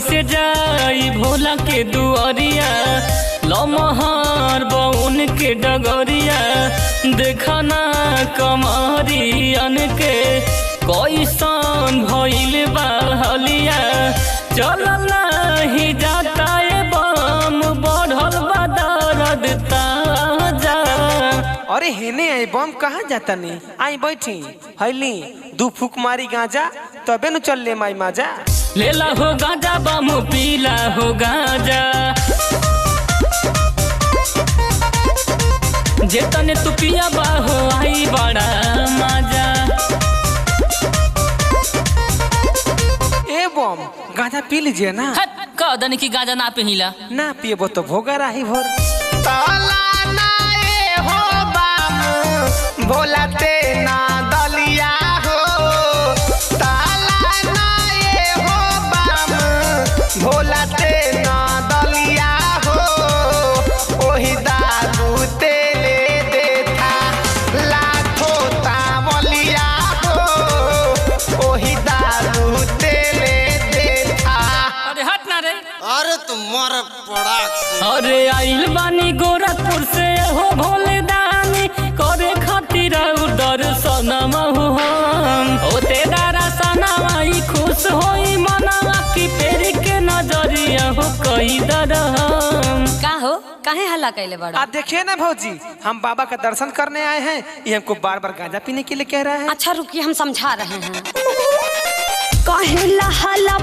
कैसे जाई भोला के दुआरिया लमहर बउन के डगरिया देखना कमरियन के कैसन भइल बहलिया चल नहीं जाता बम बढ़ल बा दर्द ताजा। अरे हेने आई बम कहाँ जाता नहीं आई बैठी हैली 2 फूक मारी गांजा तबे न चल ले माई माजा। लेला हो गांजा बम पीला हो गांजा जेतने तू पिया बाहो आई बड़ा मजा। ए बम गांजा पी लीजिए ना। कह दनी की गांजा ना पिहिला ना पिएबो तो भोगा राही भोर। ताला ना ए हो बाम भोलाते ना दलिया हो ताला ना ए हो बाम भोलाते ना दलिया हो ओही दारू तेले देता लाखों तावलिया हो ओही दारू तेले देता। अरे हट ना रे अरे तुम्हारा पड़ाक से अरे आइल बानी गोरखपुर से हो भोले दानी करे खातिर दर्शन हम होते दर्शनवा खुश होई मनवा की पेरी के नजरिया हो कई दरहम। का हो काहे हल्ला कैले बड़ा? आप देखिए ना भौजी हम बाबा का दर्शन करने आए हैं ये हमको बार बार गांजा पीने के लिए कह रहा है। अच्छा रुकिए हम समझा रहे हैं। कहेला हल्ला